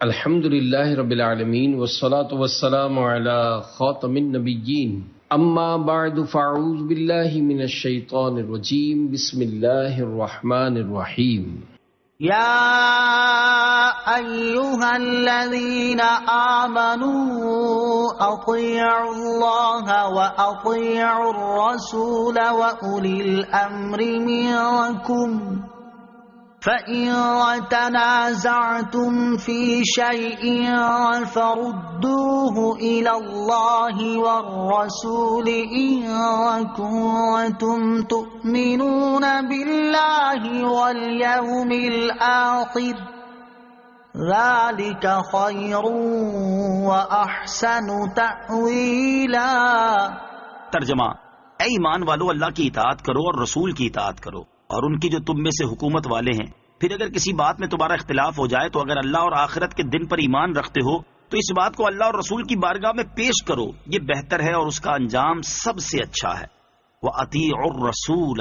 الحمد للہ رب العالمین والصلاة والسلام علی خاتم النبیین اما بعد فاعوذ باللہ من الشیطان الرجیم بسم اللہ الرحمن الرحیم یا ایہا الذین آمنوا اطیعوا اللہ واطیعوا الرسول واولی الامر منکم فَإِن تَنَازَعْتُمْ فِي شَيْءٍ فَرُدُّوهُ إِلَى اللَّهِ وَالرَّسُولِ إِن كُنتُمْ تُؤْمِنُونَ بِاللَّهِ وَالْيَوْمِ الْآخِرِ ذَلِكَ خَيْرٌ وَأَحْسَنُ تَأْوِيلًا۔ ترجمہ: اے ایمان والو، اللہ کی اطاعت کرو اور رسول کی اطاعت کرو اور ان کی جو تم میں سے حکومت والے ہیں۔ پھر اگر کسی بات میں تمہارا اختلاف ہو جائے تو اگر اللہ اور آخرت کے دن پر ایمان رکھتے ہو تو اس بات کو اللہ اور رسول کی بارگاہ میں پیش کرو، یہ بہتر ہے اور اس کا انجام سب سے اچھا ہے۔ وَأَطِيعُوا الرَّسُولَ،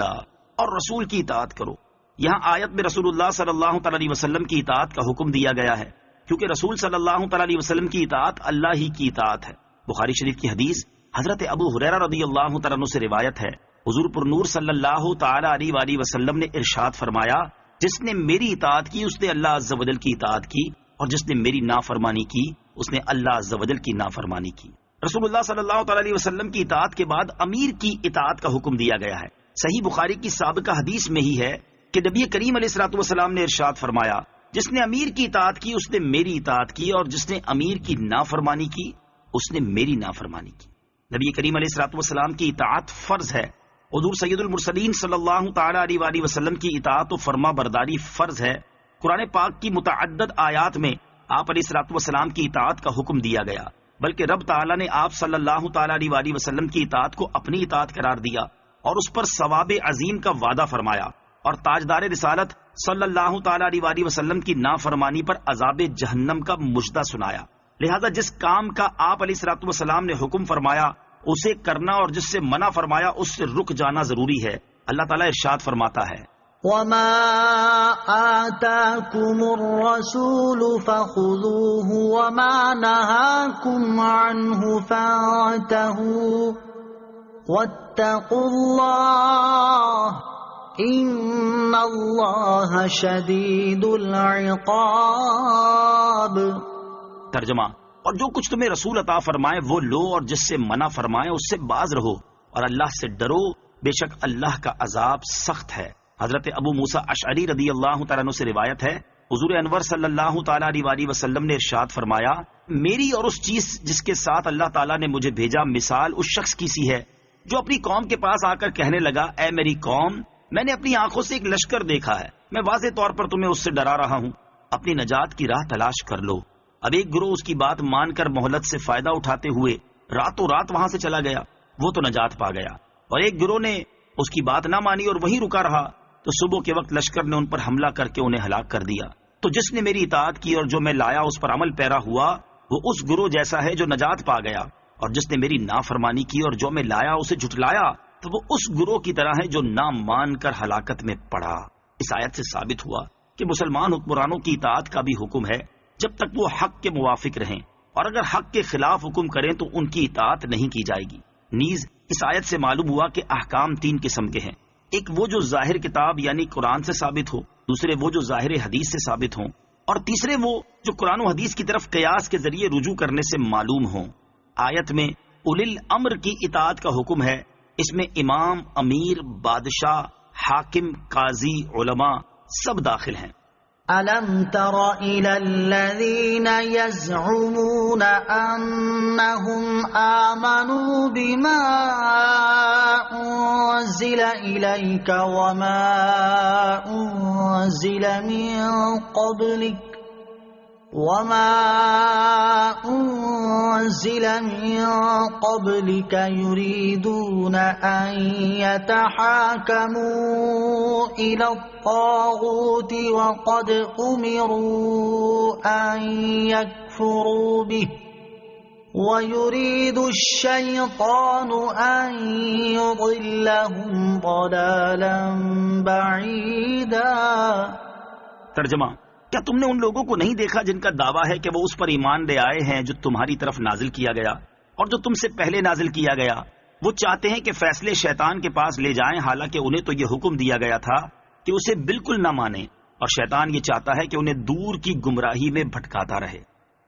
اور رسول کی اطاعت کرو۔ یہاں آیت میں رسول اللہ صلی اللہ تعالی علیہ وسلم کی اطاعت کا حکم دیا گیا ہے، کیونکہ رسول صلی اللہ تعالی علیہ وسلم کی اطاعت اللہ ہی کی اطاعت ہے۔ بخاری شریف کی حدیث حضرت ابو ہریرہ رضی اللہ تعالیٰ عنہ سے روایت ہے، حضور پر نور صلی اللہ تعالی علیہ وآلہ وسلم نے ارشاد فرمایا، جس نے میری اطاعت کی اس نے اللہ عز و جل کی اطاعت کی، اور جس نے میری نافرمانی کی اس نے اللہ عز و جل کی نافرمانی کی۔ رسول اللہ صلی اللہ تعالی علیہ وسلم کی اطاعت کے بعد امیر کی اطاعت کا حکم دیا گیا ہے۔ صحیح بخاری کی سابقہ حدیث میں ہی ہے کہ نبی کریم علیہ الصلوۃ والسلام نے ارشاد فرمایا، جس نے امیر کی اطاعت کی اس نے میری اطاعت کی، اور جس نے امیر کی نافرمانی کی اس نے میری نافرمانی کی۔ نبی کریم علیہ الصلوۃ والسلام کی اطاعت فرض ہے۔ حضور سید المرسلین صلی اللہ تعالی علیہ وآلہ وسلم کی اطاعت و فرما برداری فرض ہے۔ قرآن پاک کی متعدد آیات میں آپ علیہ الصلوۃ والسلام کی اطاعت کا حکم دیا گیا، بلکہ رب تعالی نے آپ صلی اللہ تعالی علیہ وآلہ وسلم کی اطاعت کو اپنی اطاعت قرار دیا اور اس پر ثواب عظیم کا وعدہ فرمایا، اور تاجدار رسالت صلی اللہ تعالی علیہ وآلہ وسلم کی نافرمانی پر عذاب جہنم کا مژدہ سنایا۔ لہذا جس کام کا آپ علیہ الصلوۃ والسلام نے حکم فرمایا اسے کرنا، اور جس سے منع فرمایا اس سے رک جانا ضروری ہے۔ اللہ تعالیٰ ارشاد فرماتا ہے، وَمَا آتَاكُمُ الرَّسُولُ فَخُذُوهُ وَمَا نَهَاكُمْ عَنْهُ فَانتَهُوا وَاتَّقُوا اللَّهَ إِنَّ اللَّهَ شَدِيدُ الْعِقَابِ۔ ترجمہ: اور جو کچھ تمہیں رسول عطا فرمائے وہ لو، اور جس سے منع فرمائے اس سے باز رہو، اور اللہ سے ڈرو، بے شک اللہ کا عذاب سخت ہے۔ حضرت ابو موسیٰ اشعری رضی اللہ تعالیٰ عنہ سے روایت ہے، حضور انور صلی اللہ تعالیٰ علیہ وآلہ وسلم نے ارشاد فرمایا، میری اور اس چیز جس کے ساتھ اللہ تعالیٰ نے مجھے بھیجا مثال اس شخص کی سی ہے جو اپنی قوم کے پاس آ کر کہنے لگا، اے میری قوم، میں نے اپنی آنکھوں سے ایک لشکر دیکھا ہے، میں واضح طور پر تمہیں اس سے ڈرا رہا ہوں، اپنی نجات کی راہ تلاش کر لو۔ اب ایک گروہ اس کی بات مان کر مہلت سے فائدہ اٹھاتے ہوئے راتوں رات وہاں سے چلا گیا، وہ تو نجات پا گیا، اور ایک گروہ نے اس کی بات نہ مانی اور وہیں رکا رہا، تو صبح کے وقت لشکر نے ان پر حملہ کر کے انہیں ہلاک کر دیا۔ تو جس نے میری اطاعت کی اور جو میں لایا اس پر عمل پیرا ہوا، وہ اس گروہ جیسا ہے جو نجات پا گیا، اور جس نے میری نافرمانی کی اور جو میں لایا اسے جھٹلایا تو وہ اس گروہ کی طرح ہے جو نہ مان کر ہلاکت میں پڑا۔ اس آیت سے ثابت ہوا کہ مسلمان حکمرانوں کی اطاعت کا بھی حکم ہے جب تک وہ حق کے موافق رہیں، اور اگر حق کے خلاف حکم کریں تو ان کی اطاعت نہیں کی جائے گی۔ نیز اس آیت سے معلوم ہوا کہ احکام تین قسم کے ہیں، ایک وہ جو ظاہر کتاب یعنی قرآن سے ثابت ہو، دوسرے وہ جو ظاہر حدیث سے ثابت ہوں، اور تیسرے وہ جو قرآن و حدیث کی طرف قیاس کے ذریعے رجوع کرنے سے معلوم ہوں۔ آیت میں اولی الامر کی اطاعت کا حکم ہے، اس میں امام، امیر، بادشاہ، حاکم، قاضی، علماء سب داخل ہیں۔ أَلَمْ تَرَ إِلَى الَّذِينَ يَزْعُمُونَ أَنَّهُمْ آمَنُوا بِمَا أُنزِلَ إِلَيْكَ وَمَا أُنزِلَ مِن قَبْلِكَ يُرِيدُونَ أَن يَتَحَاكَمُوا إِلَى الطاغوت وقد أمروا أن يكفروا به ويريد الشيطان أن يضلهم ضلالا بعيدا۔ ترجمہ: کیا تم نے ان لوگوں کو نہیں دیکھا جن کا دعویٰ ہے کہ وہ اس پر ایمان لے آئے ہیں جو تمہاری طرف نازل کیا گیا اور جو تم سے پہلے نازل کیا گیا؟ وہ چاہتے ہیں کہ فیصلے شیطان کے پاس لے جائیں، حالانکہ انہیں تو یہ حکم دیا گیا تھا کہ اسے بالکل نہ مانیں، اور شیطان یہ چاہتا ہے کہ انہیں دور کی گمراہی میں بھٹکاتا رہے۔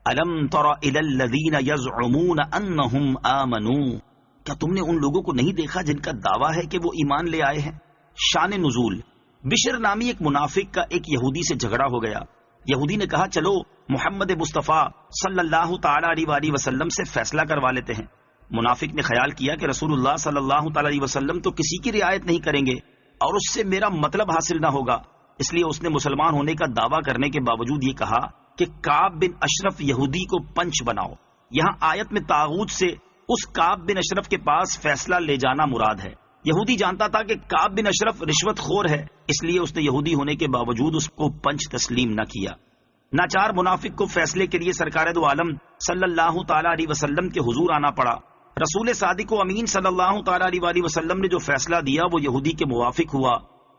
الم تر الی الذین یزعمون انہم آمنوا، کیا تم نے ان لوگوں کو نہیں دیکھا جن کا دعویٰ ہے کہ وہ ایمان لے آئے ہیں؟ شان نزول، بشر نامی ایک منافق کا ایک یہودی سے جھگڑا ہو گیا۔ یہودی نے کہا چلو محمد مصطفیٰ صلی اللہ تعالی علیہ وسلم سے فیصلہ کروا لیتے ہیں۔ منافق نے خیال کیا کہ رسول اللہ صلی اللہ تعالی علیہ وسلم تو کسی کی رعایت نہیں کریں گے اور اس سے میرا مطلب حاصل نہ ہوگا، اس لیے اس نے مسلمان ہونے کا دعویٰ کرنے کے باوجود یہ کہا کہ کعب بن اشرف یہودی کو پنچ بناؤ۔ یہاں آیت میں طاغوت سے اس کعب بن اشرف کے پاس فیصلہ لے جانا مراد ہے۔ یہودی جانتا تھا کہ کعب بن اشرف رشوت خور ہے، اس لیے اس نے یہودی ہونے کے باوجود اس کو پنچ تسلیم نہ کیا۔ ناچار منافق کو فیصلے کے لیے سرکار دو عالم صلی اللہ تعالی علیہ وسلم کے حضور آنا پڑا۔ رسول صادق و امین صلی اللہ تعالی علیہ وسلم نے جو فیصلہ دیا وہ یہودی کے موافق ہوا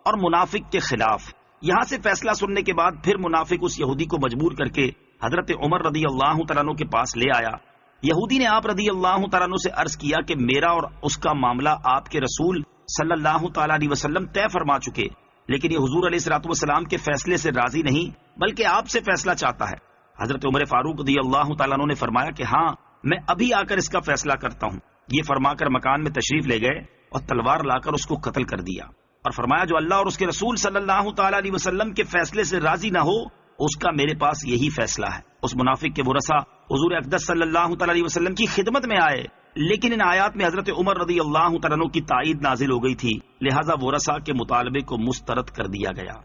اور منافق کے خلاف۔ یہاں سے فیصلہ سننے کے بعد پھر منافق اس یہودی کو مجبور کر کے حضرت عمر رضی اللہ تعالیٰ عنہ کے پاس لے آیا۔ یہودی نے آپ رضی اللہ تعالیٰ عنہ سے عرض کیا کہ میرا اور اس کا معاملہ آپ کے رسول صلی اللہ تعالیٰ علیہ وسلم طے فرما چکے، لیکن یہ حضور علیہ الصلوۃ والسلام کے فیصلے سے راضی نہیں بلکہ آپ سے فیصلہ چاہتا ہے۔ حضرت عمر فاروق رضی اللہ تعالیٰ عنہ نے فرمایا کہ ہاں میں ابھی آ کر اس کا فیصلہ کرتا ہوں۔ یہ فرما کر مکان میں تشریف لے گئے اور تلوار لا کر اس کو قتل کر دیا اور فرمایا جو اللہ اور اس کے رسول صلی اللہ تعالی علیہ وسلم کے فیصلے سے راضی نہ ہو اس کا میرے پاس یہی فیصلہ ہے۔ اس منافق کے ورثاء حضور اقدس صلی اللہ تعالی علیہ وسلم کی خدمت میں آئے، لیکن ان آیات میں حضرت عمر رضی اللہ تعالیٰ عنہ کی تائید نازل ہو گئی تھی، لہذا ورثاء کے مطالبے کو مسترد کر دیا گیا۔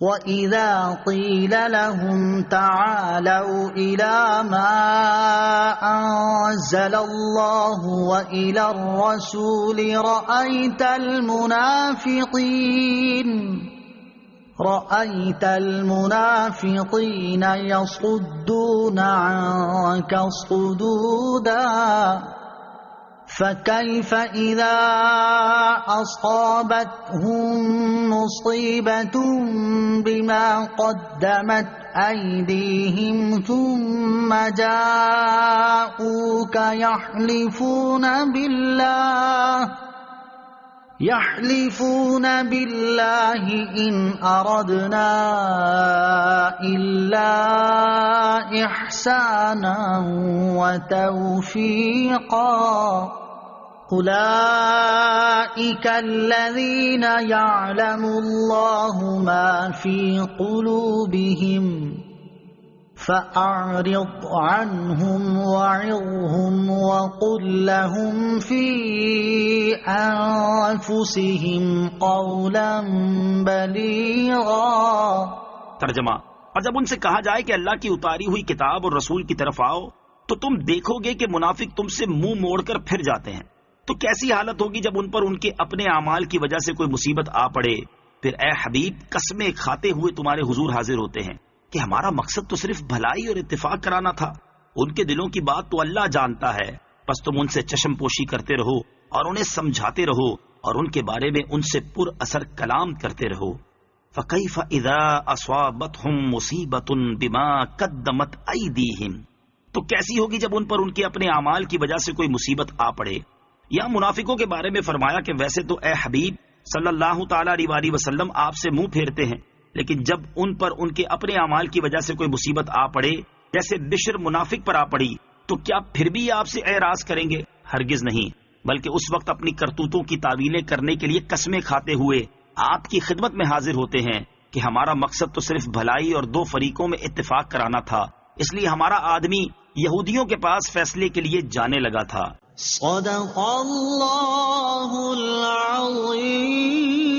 وَإِذَا قِيلَ لَهُمْ تَعَالَوْا إِلَى مَا أَنزَلَ اللَّهُ وَإِلَى الرَّسُولِ رَأَيْتَ الْمُنَافِقِينَ يَصُدُّونَ عَنكَ صُدُودًا فَكَيْفَ إِذَا أَصَابَتْهُم مُّصِيبَةٌ بِمَا قَدَّمَتْ أَيْدِيهِمْ ثُمَّ جَاءُوكَ يحلفون بالله إن أردنا إلا إحسانا وتوفيقا أولئك الذين يعلم الله ما في قلوبهم فأعرض عنهم وعظهم وقل لهم في أنفسهم قولا بليغا۔ ترجمہ، اور جب ان سے کہا جائے کہ اللہ کی اتاری ہوئی کتاب اور رسول کی طرف آؤ تو تم دیکھو گے کہ منافق تم سے منہ موڑ کر پھر جاتے ہیں، تو کیسی حالت ہوگی جب ان پر ان کے اپنے اعمال کی وجہ سے کوئی مصیبت آ پڑے، پھر اے حبیب قسمیں کھاتے ہوئے تمہارے حضور حاضر ہوتے ہیں کہ ہمارا مقصد تو صرف بھلائی اور اتفاق کرانا تھا۔ ان کے دلوں کی بات تو اللہ جانتا ہے، بس تم ان سے چشم پوشی کرتے رہو اور انہیں سمجھاتے رہو اور ان کے بارے میں ان سے پر اثر کلام کرتے رہو۔ فَكَيْفَ إِذَا أَصَابَتْهُم مُّصِيبَةٌ بِمَا قَدَّمَتْ أَيْدِيهِمْ، تو کیسی ہوگی جب ان پر ان کے اپنے اعمال کی وجہ سے کوئی مصیبت آ پڑے۔ یا منافقوں کے بارے میں فرمایا کہ ویسے تو اے حبیب صلی اللہ تعالی علیہ وسلم آپ سے منہ پھیرتے ہیں، لیکن جب ان پر ان کے اپنے اعمال کی وجہ سے کوئی مصیبت آ پڑے جیسے بشر منافق پر آ پڑی تو کیا پھر بھی آپ سے اعراض کریں گے؟ ہرگز نہیں، بلکہ اس وقت اپنی کرتوتوں کی تعویلیں کرنے کے لیے قسمیں کھاتے ہوئے آپ کی خدمت میں حاضر ہوتے ہیں کہ ہمارا مقصد تو صرف بھلائی اور دو فریقوں میں اتفاق کرانا تھا، اس لیے ہمارا آدمی یہودیوں کے پاس فیصلے کے لیے جانے لگا تھا۔ صدق اللہ العظیم۔